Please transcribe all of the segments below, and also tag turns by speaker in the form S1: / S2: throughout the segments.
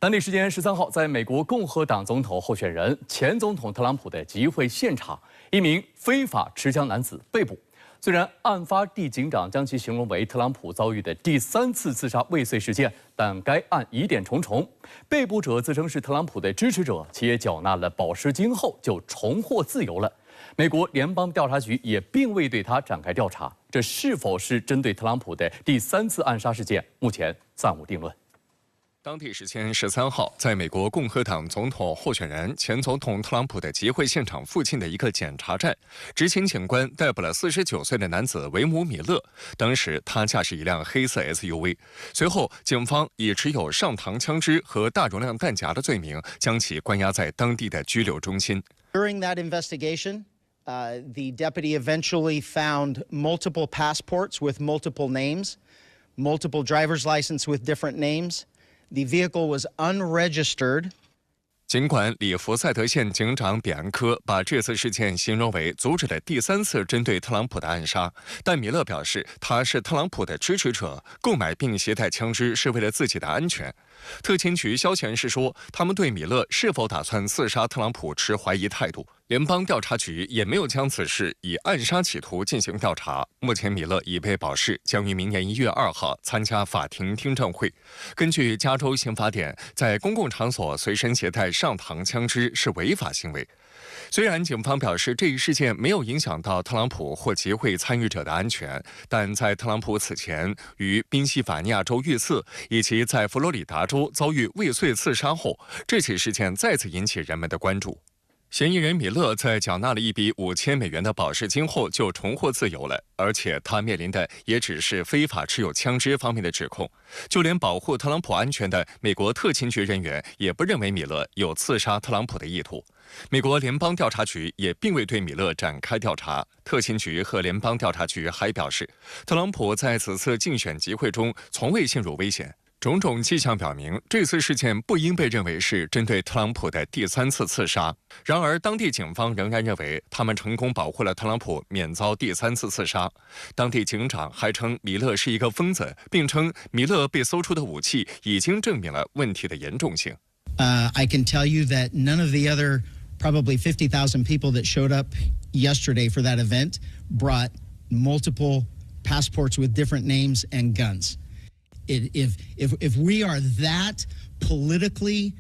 S1: 当地时间13号，在美国共和党总统候选人前总统特朗普的集会现场，一名非法持枪男子被捕。虽然案发地警长将其形容为特朗普遭遇的第3次刺杀未遂事件，但该案疑点重重。被捕者自称是特朗普的支持者，其也缴纳了保释金后就重获自由了。美国联邦调查局也并未对他展开调查，这是否是针对特朗普的第3次暗杀事件，目前暂无定论。
S2: 当地时间13号，在美国共和党总统候选人前总统特朗普的集会现场附近的一个检查站，执勤警官逮捕了49岁的男子维姆·米勒。当时他驾驶一辆黑色 SUV。随后，警方以持有上膛枪支和大容量弹夹的罪名，将其关押在当地的拘留中心。
S3: During that investigation, the deputy eventually found multiple passports with multiple names, multiple driver's license with different names. The vehicle was unregistered.
S2: 尽管里弗赛德县警长比安科把这次事件形容为阻止了第3次针对特朗普的暗杀，但米勒表示他是特朗普的支持者，购买并携带枪支是为了自己的安全。特勤局消息人士说，他们对米勒是否打算刺杀特朗普持怀疑态度。联邦调查局也没有将此事以暗杀企图进行调查。目前，米勒已被保释，将于明年1月2号参加法庭听证会。根据加州刑法典，在公共场所随身携带上膛枪支是违法行为。虽然警方表示这一事件没有影响到特朗普或集会参与者的安全，但在特朗普此前于宾夕法尼亚州遇刺，以及在佛罗里达州遭遇未遂刺杀后，这起事件再次引起人们的关注。嫌疑人米勒在缴纳了一笔5000美元的保释金后就重获自由了，而且他面临的也只是非法持有枪支方面的指控。就连保护特朗普安全的美国特勤局人员也不认为米勒有刺杀特朗普的意图。美国联邦调查局也并未对米勒展开调查。特勤局和联邦调查局还表示，特朗普在此次竞选集会中从未陷入危险。种种迹象表明，这次事件不应被认为是针对特朗普的第3次刺杀。然而，当地警方仍然认为他们成功保护了特朗普免遭第3次刺杀。当地警长还称米勒是一个疯子，并称米勒被搜出的武器已经证明了问题的严重性。
S3: I can tell you that none of the other probably 50,000 people that showed up yesterday for that event brought multiple passports with different names and guns. If we are that politically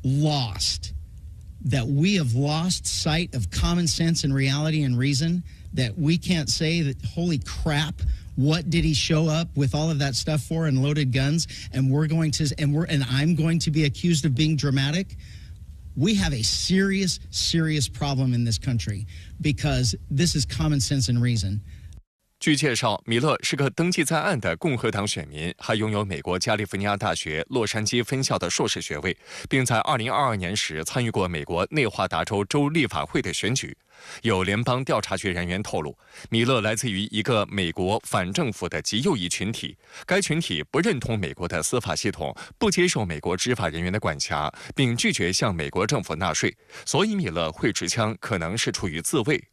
S3: lost, that we have lost sight of common sense and reality and reason, that we can't say that, holy crap, what did he show up with all of that stuff for and loaded guns, and I'm going to be accused of being dramatic? We have a serious problem in this country because this is common sense and reason.
S2: 据介绍，米勒是个登记在案的共和党选民，还拥有美国加利福尼亚大学洛杉矶分校的硕士学位，并在2022年时参与过美国内华达州州立法会的选举。有联邦调查局人员透露，米勒来自于一个美国反政府的极右翼群体，该群体不认同美国的司法系统，不接受美国执法人员的管辖，并拒绝向美国政府纳税，所以米勒会持枪可能是出于自卫。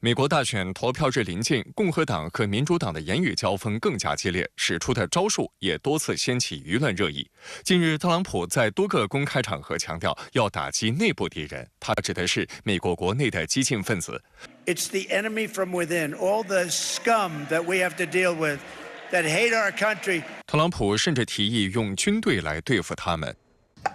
S2: 美国大选投票日临近，共和党和民主党的言语交锋更加激烈，使出的招数也多次掀起舆论热议。近日，特朗普在多个公开场合强调要打击内部敌人，他指的是美国国内的激进分子。
S4: It's the enemy from within, all the scum that we have to deal with, that hate our country.
S2: 特朗普甚至提议用军队来对付他们。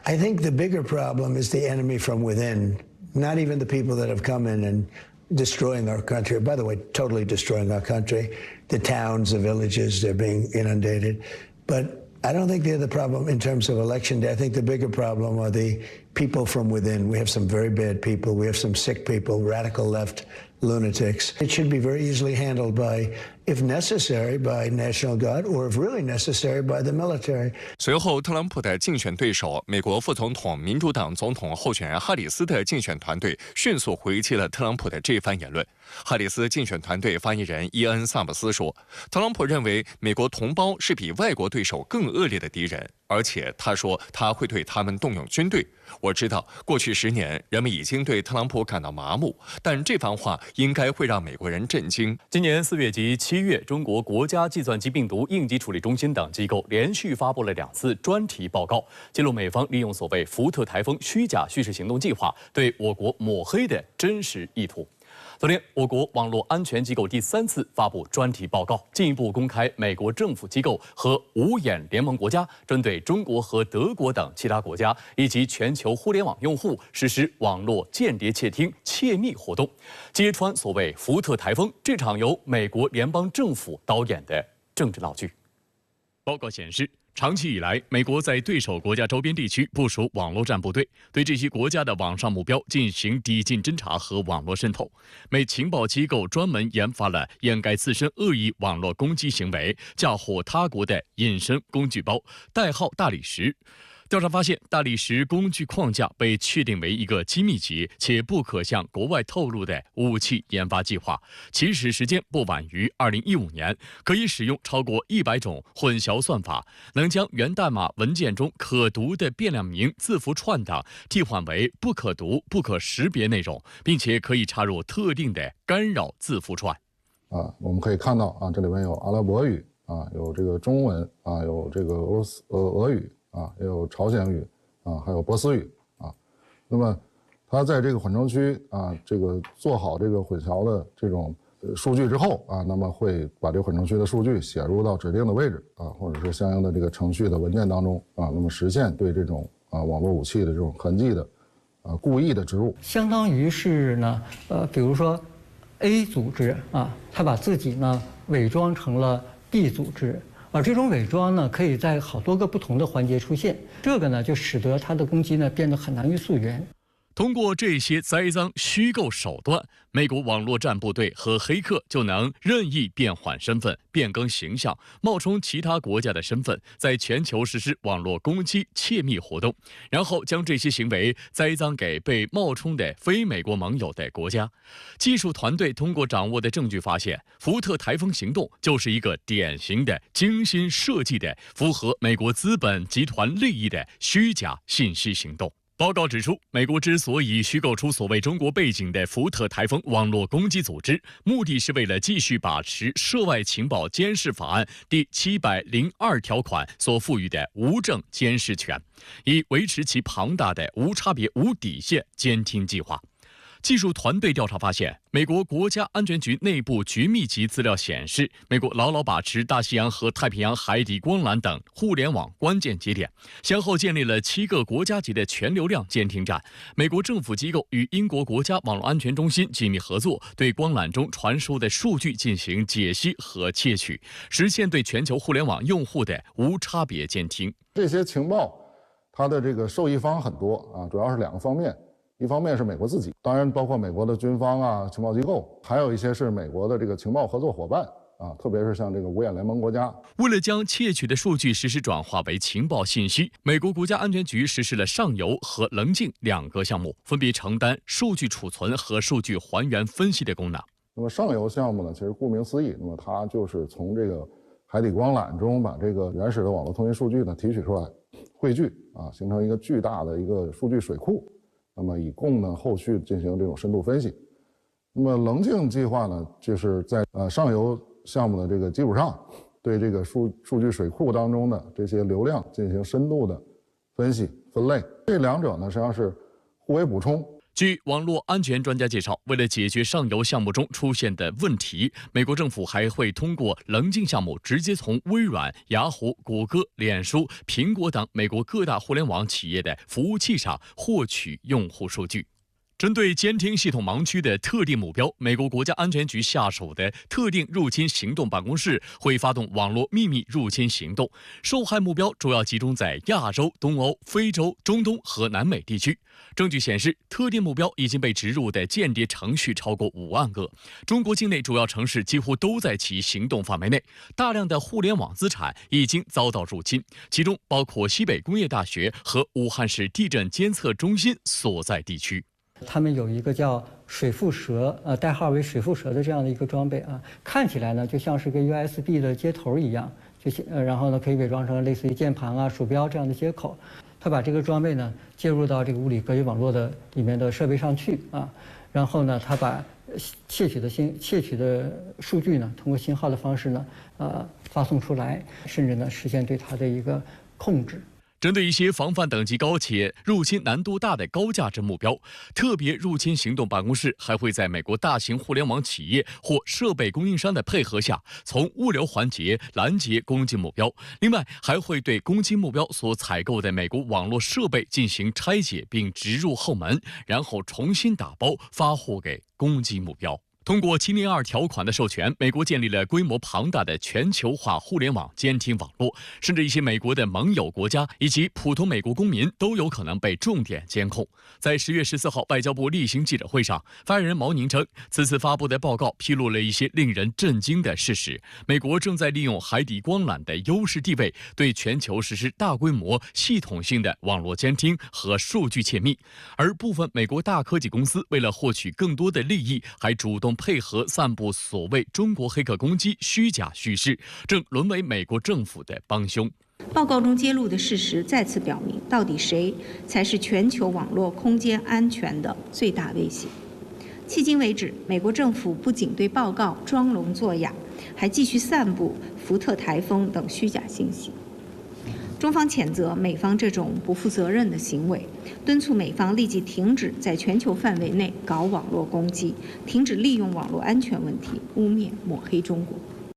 S5: I think the bigger problem is the enemy from within, not even the people that have come in and destroying our country. By the way, totally destroying our country. The towns, the villages, they're being inundated. But I don't think they're the problem in terms of election day. I think the bigger problem are the people from within. We have some very bad people. We have some sick people, radical left lunatics. It should be very easily handled by, if necessary, by National Guard, or if really necessary, by the military.
S2: 随后，特朗普的竞选对手、美国副总统、民主党总统候选人哈里斯的竞选团队迅速回击了特朗普的这番言论。哈里斯竞选团队发言人伊恩·萨姆斯说，特朗普认为美国同胞是比外国对手更恶劣的敌人，而且他说他会对他们动用军队。我知道，过去10年，人们已经对特朗普感到麻木，但这番话应该会让美国人震惊。
S1: 今年4月及7月，中国国家计算机病毒应急处理中心等机构连续发布了2次专题报告，揭露美方利用所谓福特台风虚假叙事行动计划对我国抹黑的真实意图。昨天，我国网络安全机构第3次发布专题报告，进一步公开美国政府机构和五眼联盟国家针对中国和德国等其他国家以及全球互联网用户实施网络间谍窃听、窃密活动，揭穿所谓福特台风这场由美国联邦政府导演的政治闹剧。报告显示，长期以来，美国在对手国家周边地区部署网络战部队，对这些国家的网上目标进行抵近侦查和网络渗透。美情报机构专门研发了掩盖自身恶意网络攻击行为、嫁祸他国的隐身工具包，代号大理石。调查发现，大理石工具框架被确定为一个机密级且不可向国外透露的武器研发计划，起始时间不晚于2015年，可以使用超过100种混淆算法，能将源代码文件中可读的变量名字符串档替换为不可读、不可识别内容，并且可以插入特定的干扰字符串。
S6: 我们可以看到这里面有阿拉伯语有这个中文有这个俄语。也有朝鲜语还有波斯语那么它在这个缓冲区这个做好这个混淆的这种数据之后那么会把这个缓冲区的数据写入到指定的位置或者是相应的这个程序的文件当中那么实现对这种网络武器的这种痕迹的故意的植入，
S7: 相当于是呢比如说 A 组织它把自己呢伪装成了 B 组织。而这种伪装呢，可以在好多个不同的环节出现，这个呢，就使得它的攻击呢变得很难于溯源。
S1: 通过这些栽赃虚构手段，美国网络战部队和黑客就能任意变换身份、变更形象，冒充其他国家的身份，在全球实施网络攻击、窃密活动，然后将这些行为栽赃给被冒充的非美国盟友的国家。技术团队通过掌握的证据发现，福特台风行动就是一个典型的精心设计的、符合美国资本集团利益的虚假信息行动。报告指出，美国之所以虚构出所谓中国背景的福特台风网络攻击组织，目的是为了继续把持涉外情报监视法案第702条款所赋予的无证监视权，以维持其庞大的无差别无底线监听计划。技术团队调查发现，美国国家安全局内部局密级资料显示，美国牢牢把持大西洋和太平洋海底光缆等互联网关键节点，先后建立了7个国家级的全流量监听站。美国政府机构与英国国家网络安全中心紧密合作，对光缆中传输的数据进行解析和窃取，实现对全球互联网用户的无差别监听。
S6: 这些情报，它的这个受益方很多主要是2个方面。一方面是美国自己，当然包括美国的军方情报机构，还有一些是美国的这个情报合作伙伴特别是像这个五眼联盟国家。
S1: 为了将窃取的数据实时转化为情报信息，美国国家安全局实施了上游和棱镜2个项目，分别承担数据储存和数据还原分析的功能。
S6: 那么上游项目呢，其实顾名思义，那么它就是从这个海底光缆中把这个原始的网络通讯数据呢提取出来，汇聚形成一个巨大的一个数据水库。那么以供呢后续进行这种深度分析。那么棱镜计划呢，就是在上游项目的这个基础上，对这个数据水库当中的这些流量进行深度的分析分类。这2者呢实际上是互为补充。
S1: 据网络安全专家介绍，为了解决上游项目中出现的问题，美国政府还会通过棱镜项目直接从微软、雅虎、谷歌、脸书、苹果等美国各大互联网企业的服务器上获取用户数据。针对监听系统盲区的特定目标，美国国家安全局下属的特定入侵行动办公室会发动网络秘密入侵行动，受害目标主要集中在亚洲、东欧、非洲、中东和南美地区。证据显示，特定目标已经被植入的间谍程序超过5万个，中国境内主要城市几乎都在其行动范围内，大量的互联网资产已经遭到入侵，其中包括西北工业大学和武汉市地震监测中心所在地区。
S7: 他们有一个叫水蝮蛇，代号为水蝮蛇的这样的一个装备看起来呢就像是个 USB 的接头一样，然后呢可以伪装成类似于键盘鼠标这样的接口。他把这个装备呢接入到这个物理隔离网络的里面的设备上去然后呢他把窃取的数据呢，通过信号的方式呢，发送出来，甚至呢实现对它的一个控制。
S1: 针对一些防范等级高且入侵难度大的高价值目标，特别入侵行动办公室还会在美国大型互联网企业或设备供应商的配合下，从物流环节拦截攻击目标。另外，还会对攻击目标所采购的美国网络设备进行拆解，并植入后门，然后重新打包发货给攻击目标。通过702条款的授权，美国建立了规模庞大的全球化互联网监听网络，甚至一些美国的盟友国家以及普通美国公民都有可能被重点监控。在10月14号外交部例行记者会上，发言人毛宁称，此次发布的报告披露了一些令人震惊的事实：美国正在利用海底光缆的优势地位，对全球实施大规模、系统性的网络监听和数据窃密，而部分美国大科技公司为了获取更多的利益，还主动配合散布所谓中国黑客攻击虚假叙事，正沦为美国政府的帮凶。
S8: 报告中揭露的事实再次表明，到底谁才是全球网络空间安全的最大威胁。迄今为止，美国政府不仅对报告装聋作哑，还继续散布福特台风等虚假信息。中方谴责美方这种不负责任的行为，敦促美方立即停止在全球范围内搞网络攻击，停止利用网络安全问题污蔑抹黑中国。